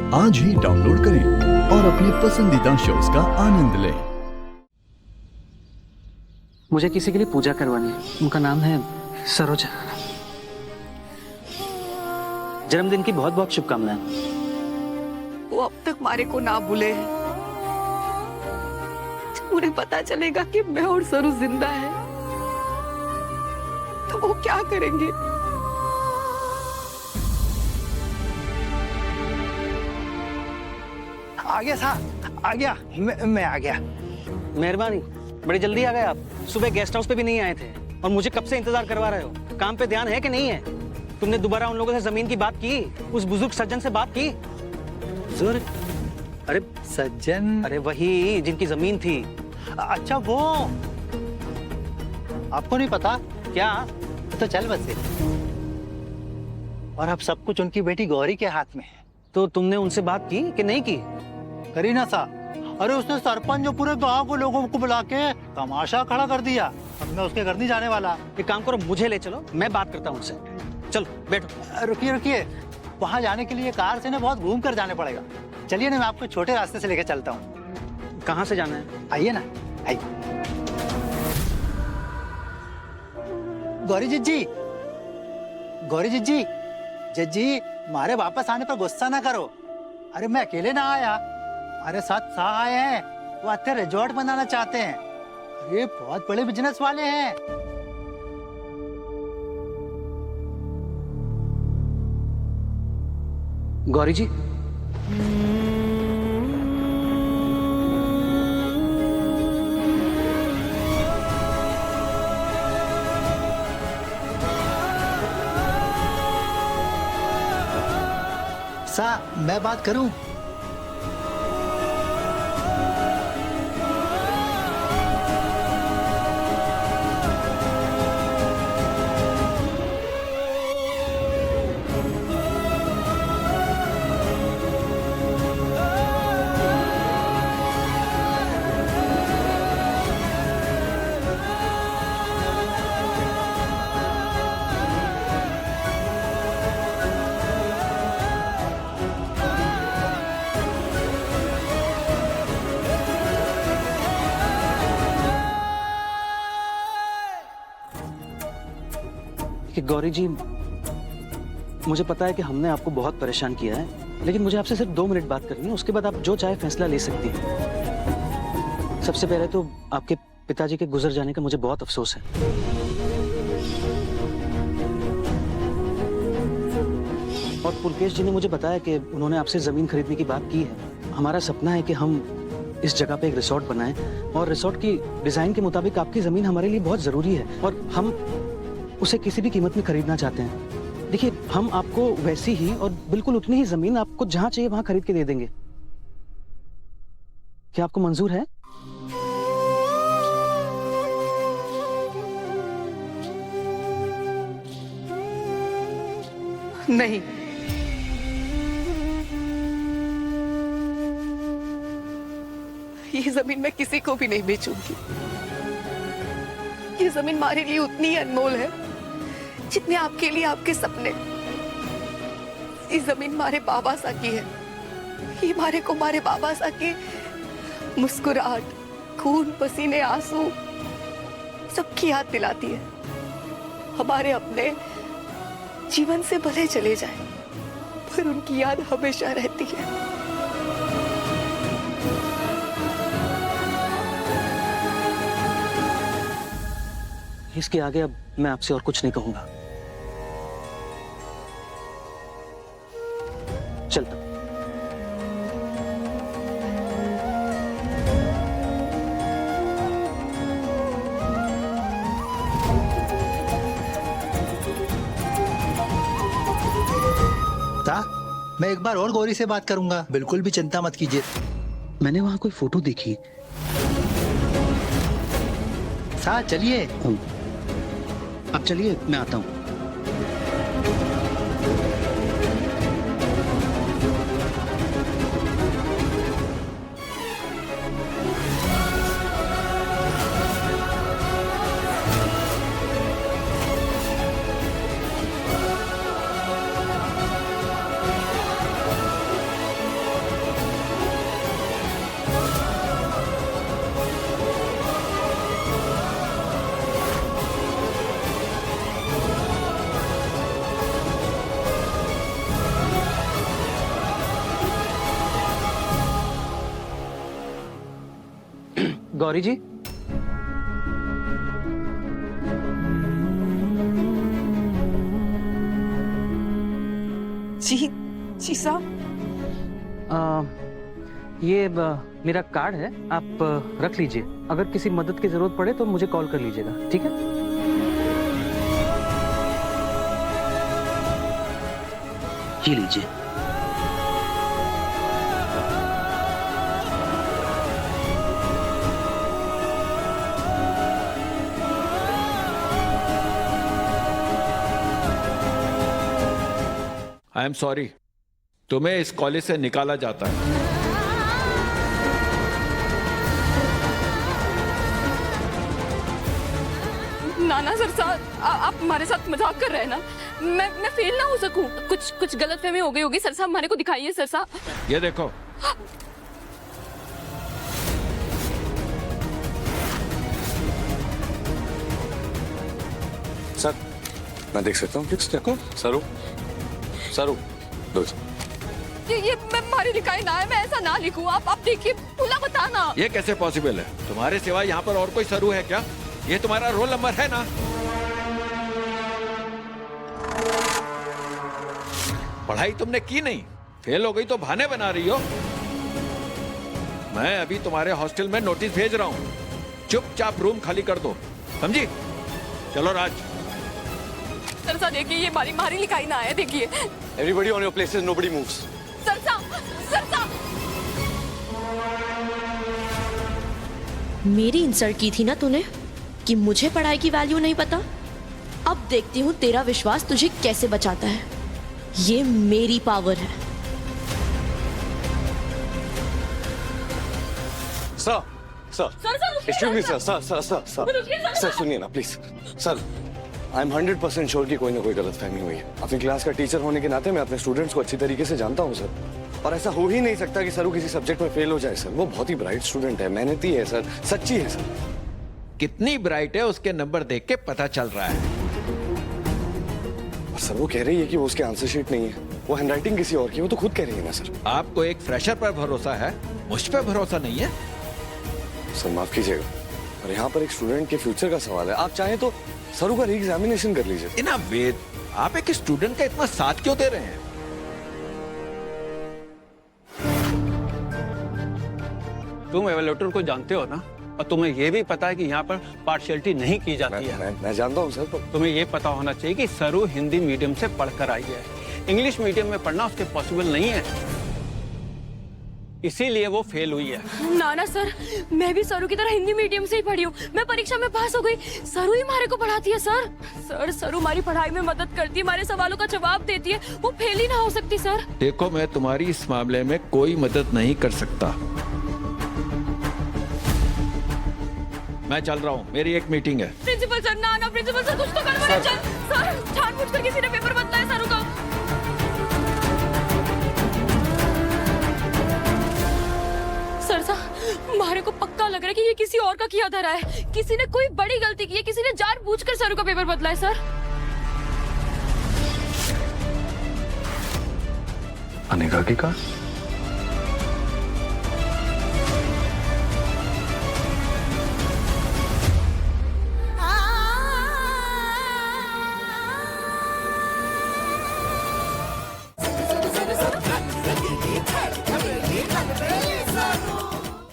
आज ही डाउनलोड करें और अपने पसंदीदा शोज का आनंद लें। मुझे किसी के लिए पूजा करवानी है। उनका नाम है सरोजा। जन्मदिन की बहुत बहुत शुभकामनाएं। वो अब तक मारे को ना भूले हैं। जब उन्हें पता चलेगा कि मैं और सरू जिंदा है तो वो क्या करेंगे? आ गया साहब, आ गया। मैं आ गया। मेहरबानी, बड़ी जल्दी आ गए आप। सुबह गेस्ट हाउस पे भी नहीं आए थे और मुझे कब से इंतजार करवा रहे हो। काम पे ध्यान है कि नहीं है? तुमने दोबारा उन लोगों से जमीन की बात की? उस बुजुर्ग सज्जन से बात की? बुजुर्ग? अरे सज्जन? अरे वही जिनकी जमीन थी। अच्छा वो आपको नहीं पता क्या? तो चल बसे। और अब सब कुछ उनकी बेटी गौरी के हाथ में है। तो तुमने उनसे बात की कि नहीं की? करी ना सा। अरे उसने सरपंच जो पूरे गांव को लोगों को बुला के तमाशा खड़ा कर दिया। अब मैं उसके घर नहीं जाने वाला। एक काम करो, मुझे ले चलो, मैं बात करता हूँ उनसे। चलो बैठो। रुकिए रुकिए, वहां जाने के लिए कार से ना बहुत घूम कर जाने पड़ेगा। चलिए ना, मैं आपको छोटे रास्ते से लेकर चलता हूँ। कहाँ से जाना है? आइए ना, आइए। गौरी जिज्जी, गौरी जिज्जी, जिज्जी मारे वापस आने पर गुस्सा ना करो। अरे मैं अकेले ना आया, अरे साथ सा आए हैं। वो अच्छे रिजॉर्ट बनाना चाहते हैं। अरे बहुत बड़े बिजनेस वाले हैं। गौरी जी, सा मैं बात करूं? कि गौरी जी, मुझे पता है कि हमने आपको बहुत परेशान किया है, लेकिन मुझे आपसे सिर्फ 2 मिनट बात करनी है। उसके बाद आप जो चाहे फैसला ले सकती हैं। सबसे पहले तो आपके पिताजी के गुजर जाने का मुझे बहुत अफसोस है। और पुलकेश जी ने मुझे बताया कि उन्होंने आपसे जमीन खरीदने की बात की है। हमारा सपना है कि हम इस जगह पे एक रिसोर्ट बनाएं और रिसोर्ट की डिजाइन के मुताबिक आपकी जमीन हमारे लिए बहुत जरूरी है और हम उसे किसी भी कीमत में खरीदना चाहते हैं। देखिए, हम आपको वैसी ही और बिल्कुल उतनी ही जमीन आपको जहां चाहिए वहां खरीद के दे देंगे। क्या आपको मंजूर है? नहीं, ये जमीन मैं किसी को भी नहीं बेचूंगी। ये जमीन हमारे लिए उतनी ही अनमोल है जितने आपके लिए आपके सपने। ये जमीन हमारे बाबा सा की है। ये हमारे को हमारे बाबा सा की मुस्कुराहट, खून पसीने, आंसू सबकी याद दिलाती है। हमारे अपने जीवन से भले चले जाए पर उनकी याद हमेशा रहती है। इसके आगे अब मैं आपसे और कुछ नहीं कहूंगा। चलता। मैं एक बार और गौरी से बात करूंगा, बिल्कुल भी चिंता मत कीजिए। मैंने वहां कोई फोटो देखी। सा चलिए। अब चलिए, मैं आता हूं। गौरी जी, जी जी साहब। ये मेरा कार्ड है, आप रख लीजिए। अगर किसी मदद की जरूरत पड़े तो मुझे कॉल कर लीजिएगा, ठीक है? ये लीजिए। आई एम सॉरी, तुम्हें इस कॉलेज से निकाला जाता है। नाना सर साहब, आप हमारे साथ मजाक कर रहे हैं ना? मैं फेल ना हो सकूं। कुछ गलतफहमी हो गई होगी सर साहब, हमारे को दिखाइए सर साहब। ये देखो, सर मैं देख सकता हूँ? प्लीज देखो। सरू सरू दो। ये मैं हमारी लिखाई ना है, मैं ऐसा ना लिखूं। आप देखिए, खुला बताना। ये कैसे पॉसिबल है? तुम्हारे सिवा यहाँ पर और कोई सरू है क्या? ये तुम्हारा रोल नंबर है ना? पढ़ाई तुमने की नहीं, फेल हो गई तो बहाने बना रही हो। मैं अभी तुम्हारे हॉस्टल में नोटिस भेज रहा हूँ, चुपचाप रूम खाली कर दो, समझी? चलो राज। सर साहब देखिए, ये हमारी लिखाई ना है, देखिए। Everybody on your places, nobody moves. Sir साहब, सर साहब। मेरी इंसल्ट की थी ना तूने कि मुझे पढ़ाई की वैल्यू नहीं पता। अब देखती हूँ तेरा विश्वास तुझे कैसे बचाता है। ये मेरी पावर है। Sir sir sir excuse me sir sir sir sir sir sir सुनिए ना please. Sir I am 100% sure कि कोई ना कोई गलतफहमी हुई है। अपनी क्लास का टीचर होने के नाते मैं अपने स्टूडेंट्स को अच्छी तरीके से जानता हूँ सर, और ऐसा हो ही नहीं सकता कि सर वो किसी सब्जेक्ट में फेल हो जाए। सर वो बहुत ही ब्राइट स्टूडेंट है, मेहनती है सर, सच्ची है सर। कितनी ब्राइट है उसके नंबर देख के पता चल रहा है। और सर वो कह रही है कि वो उसके आंसर शीट नहीं है, वो हैंडराइटिंग किसी और की, वो तो खुद कह रही है ना सर। आपको एक फ्रेशर पर भरोसा है, मुझ पर भरोसा नहीं है? सर माफ कीजिएगा, और यहाँ पर एक स्टूडेंट के फ्यूचर का सवाल है। आप चाहें तो सरू का री-एग्जामिनेशन कर लीजिए। इना वेद, आप एक स्टूडेंट का इतना साथ क्यों दे रहे हैं? तुम एवेल्यूएटर को जानते हो ना, और तुम्हें यह भी पता है कि यहाँ पर पार्शियलिटी नहीं की जाती है। मैं जानता हूँ सर, पर तुम्हें यह पता होना चाहिए कि सरू हिंदी मीडियम से पढ़कर आई है, इंग्लिश मीडियम में पढ़ना उसके पॉसिबल नहीं है, इसीलिए वो फेल हुई है। नाना सर, मैं भी सरू की तरह हिंदी मीडियम से ही पढ़ी हूँ। मैं परीक्षा में पास हो गई, सरू ही हमारे को पढ़ाती है सर। सर सरू हमारी पढ़ाई में मदद करती है, हमारे सवालों का जवाब देती है, वो फेल ही ना हो सकती सर। देखो, मैं तुम्हारी इस मामले में कोई मदद नहीं कर सकता। मैं चल रहा हूँ, मेरी एक मीटिंग है। प्रिंसिपल सर, ना प्रिंसिपल सर, कुछ तो गड़बड़ है। सर जानबूझकर किसी ने पेपर बदला है सरू का। सर साहब, हमारे को पक्का लग रहा है कि ये किसी और का किया धरा है। किसी ने कोई बड़ी गलती की है, किसी ने जानबूझकर सरू का पेपर बदला है सर। अनिका की का